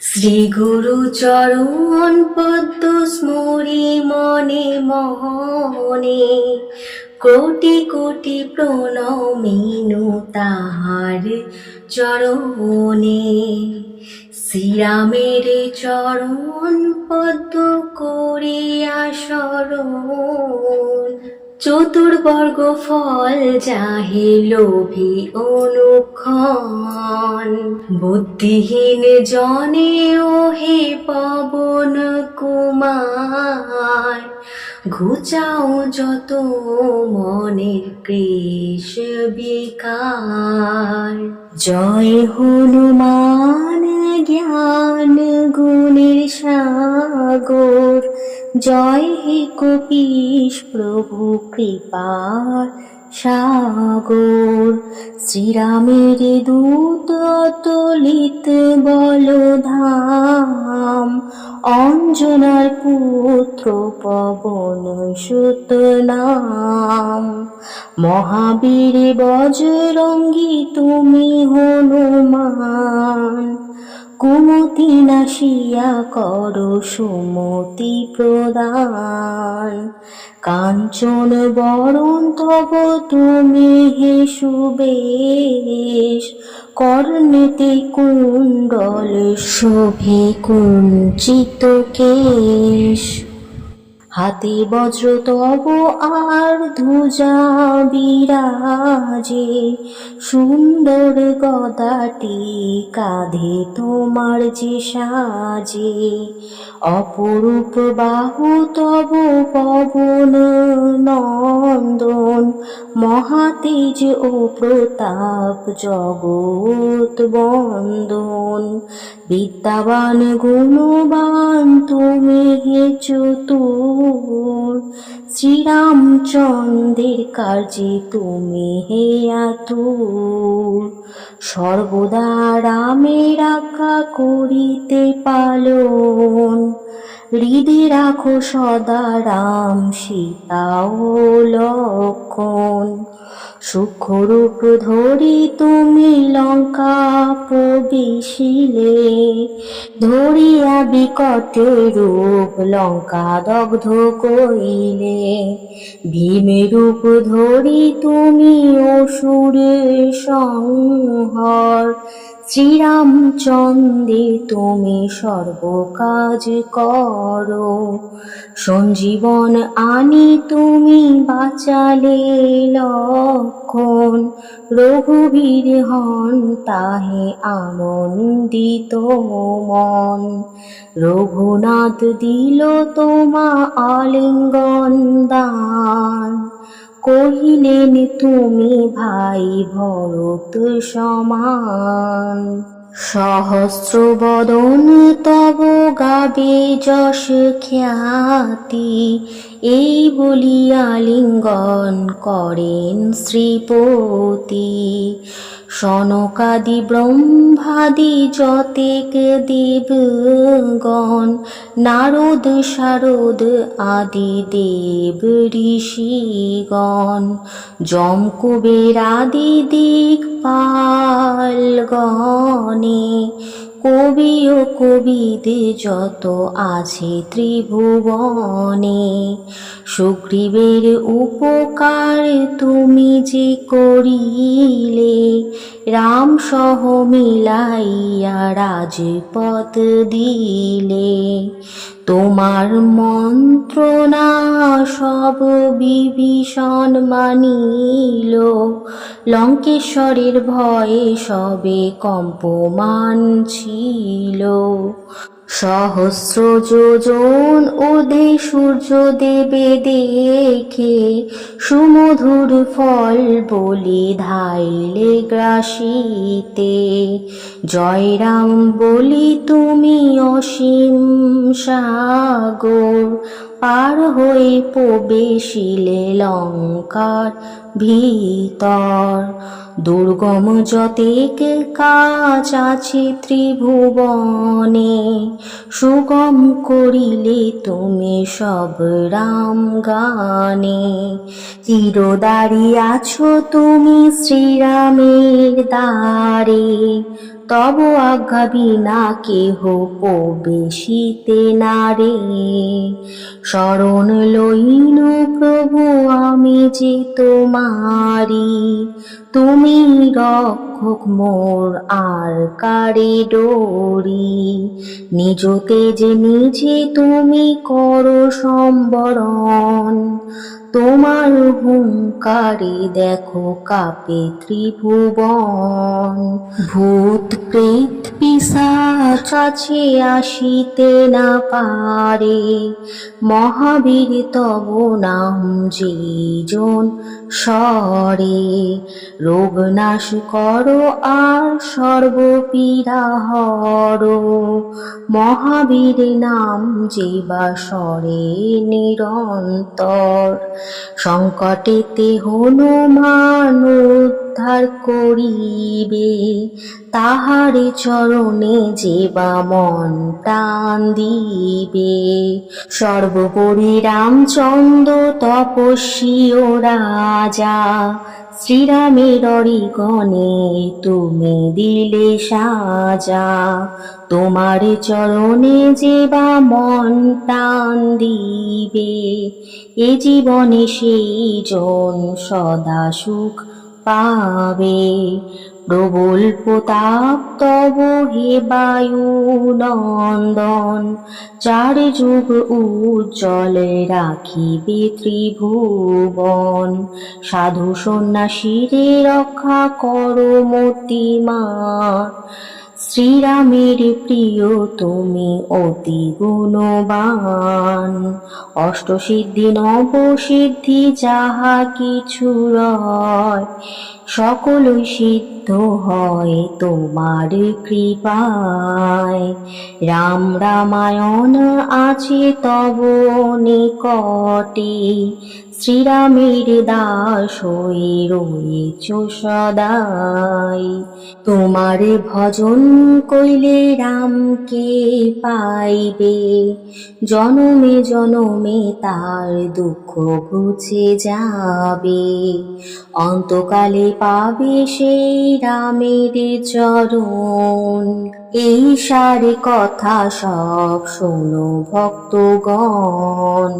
শ্রী গুরু চরণ পদ্ম স্মরি মনে মনে, কোটি কোটি প্রণমিনু তাহার চরণে। শ্রীরামের চরণ পদ্ম করিয়া শরণ, চতুর্বর্গ ফল যাহে লোভী অনুক্ষণ। বুদ্ধিহীন জনে ওহে পবন কুমার, ঘুচাও যত মনের ক্লেশ বিকার। জয় হনুমান জ্ঞান গুণের সাগর, জয় হে কপীশ প্রভু কৃপার সাগর। শ্রীরামের দূত অতুলিত বলধাম, অঞ্জনার পুত্র পবন সুত নাম। মহাবীর বজরঙ্গী তুমি হনুমান, কুমতি নাশিয়া করো সুমতি প্রদান। কাঞ্চন বরণ তব তুমি হে সুবেশ, কর্ণেতে কুণ্ডল শোভে কুঞ্চিত কেশ। হাতে বজ্র তব আর ধ্বজা বিরাজে, সুন্দর গদাটি কাঁধে তোমার যে সাজে। অপরূপ বাহু তব পবন নন্দন, মহাতেজ ও প্রতাপ জগৎ বন্দন। বিদ্যাবান গুণবান তুমি হে চতুর, শ্রীরামচন্দ্রের কার্যে তুমি হে আতুর। সর্বদা রামের আজ্ঞা করিতে পালন, হৃদে রাখো সদা রাম সীতা ও লক্ষণ। সূক্ষ্মরূপ ধরি তুমি লঙ্কা প্রবেশিলে, ধরিয়া বিকট রূপ লঙ্কা দগ্ধ করিলে। ভীমের রূপ ধরি তুমি অসুরের সংহার, শ্রীরামচন্দ্রের তুমি সর্বকাজ করো। সঞ্জীবন আনি তুমি বাঁচালে লক্ষণ, রঘুবীর হন তাহে আনন্দিত মন। রঘুনাথ দিল তোমা আলিঙ্গন দান, কহিলেন তুমি ভাই ভরত সমান। সহস্র বদন তব গাবে যশ খ্যাতি, এই বলিয়া লিঙ্গন করেন শ্রীপতি। সনকাদি ব্রহ্মাদি যতেক দেবগণ, নারদ শারদ আদি দেব ঋষিগণ। যম কুবের আদি দিকপালগণে, কবি ও কবিদ যত আছে ত্রিভুবনে। সুগ্রীবের উপকার তুমি যে করিলে, রাম সহ মিলাইয়া রাজপথ দিলে। তোমার মন্ত্রণা সব বিভীষণ মানিল, লঙ্কেশ্বরের ভয়ে সবে কম্পমান ছিল। সহস্র যোজন ঊর্ধ্বে সূর্য দেবে দেখে, সুমধুর ফল বলি ধাইলে গ্রাসিতে। জয় রাম বলি তুমি অসীম সাগর, পার হয়ে প্রবেশিলে লঙ্কার ভিতর। দুর্গম যতেক কাজ আছে ত্রিভুবনে, সুগম করিলে তুমি সব রাম গানে। চিরদারি আছো তুমি শ্রীরামের দ্বারে, তব আজ্ঞা বিনা কেহ প্রবেশিতে না রে। শরণ লইন প্রভু আমি যে তোমারি, তুমি রক্ষক মোর আর কারে ডোরি। নিজ তেজে নিজে তুমি করো সম্বরণ, তোমার হুঙ্কারে দেখো কাপে ত্রিভুবন। ভূত প্রেত পিশাচ আছে আসিতে না পারে, মহাবীর তব নাম যেজন স্বরে। রোগ নাশ করো আর সর্বপীড়া হরো, মহাবীর নাম যেবা স্বরে নিরন্তর। সংকটেতে হনুমান উদ্ধার করিবে, তাহার চরণে যেবা মন প্রাণ দিবে। সর্বোপরি রামচন্দ্র তপস্বী ও রাজা, শ্রীরামের অরিগণে তুমি দিলে সাজা। তোমার চরণে যেবা মন প্রাণ দিবে, এ জীবনে সেই জন সদা সুখ পাবে। প্রবল প্রতাপ তব হে বায়ু নন্দন, চার যুগ উজ্জ্বল রাখিবে ত্রিভুবন। সাধু সন্ন্যাসীরে রক্ষা করো মূর্তিমান, শ্রীরামের প্রিয় তুমি অতি গুণবান। অষ্টসিদ্ধি নবসিদ্ধি যাহা কিছু রয়, সকলই সিদ্ধ হয় তোমার কৃপায়। রাম রামায়ণ আছে তব নিকটে, শ্রীরামের দাস হয়ে রয়েছ সদাই। তোমার ভজন কইলে রামকে পাইবে, জনমে জনমে তার দুঃখ ঘুচে যাবে। অন্তকালে পাবে সেই রামের চরণ, এই সারে কথা সব শোনো ভক্তগণ।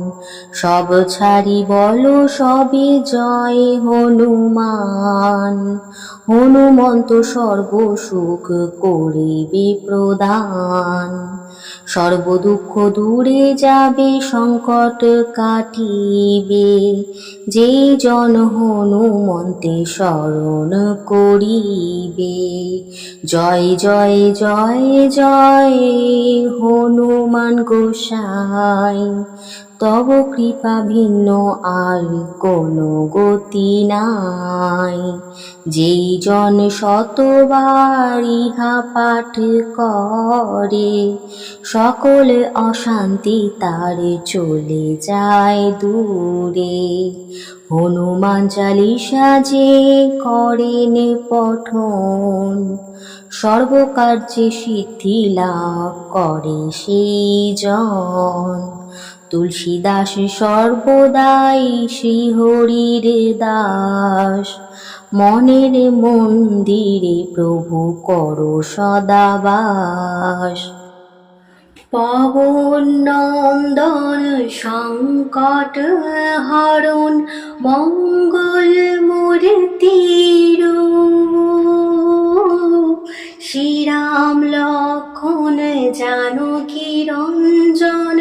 সব ছাড়ি বলো সবে জয় হনুমান, হনুমন্ত সর্বসুখ করিবে প্রদান। সর্ব দুঃখ দূরে যাবে সংকট কাটিবে, যেই জন হনুমন্তে শরণ করিবে। জয় জয় জয় জয় হনুমান গোসাই, তব কৃপা ভিন্ন আর কোনো গতি নাই। যেই জন শতবার ইহা পাঠ করে, সকল অশান্তি তার চলে যায় দূরে। হনুমান চালিসা যে করেন পঠন, সর্বকার্যে সিদ্ধি লাভ করে সেই জন। তুলসীদাস সর্বদাই শ্রীহরির দাস, মনের মন্দিরে প্রভু করো সদাবাস। পবন নন্দন সংকট হরণ, মঙ্গল মূর্তির শ্রীরাম লক্ষণ জানকী রঞ্জন,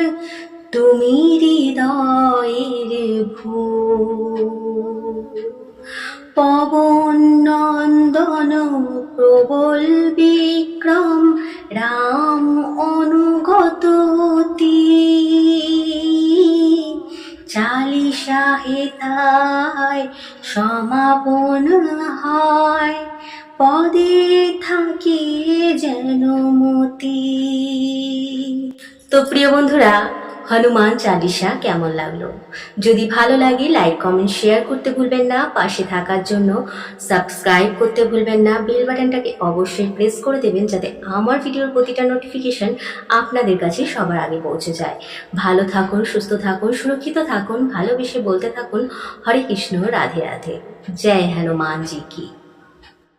তুমি হৃদয়ের ভূ। পবন নন্দন প্রবল বিক্রম, রাম অনুগত চালিশা হেতায় সমাপন হয়, পদে থাকে যেন মতি। তো প্রিয় বন্ধুরা, হনুমান চালিসা কেমন লাগলো? যদি ভালো লাগে লাইক কমেন্ট শেয়ার করতে ভুলবেন না, পাশে থাকার জন্য সাবস্ক্রাইব করতে ভুলবেন না, বেল বাটনটাকে অবশ্যই প্রেস করে দেবেন যাতে আমার ভিডিওর প্রতিটা নোটিফিকেশন আপনাদের কাছে সবার আগে পৌঁছে যায়। ভালো থাকুন, সুস্থ থাকুন, সুরক্ষিত থাকুন, ভালোবেসে বলতে থাকুন হরে কৃষ্ণ, রাধে রাধে। জয় হনুমান জি কি।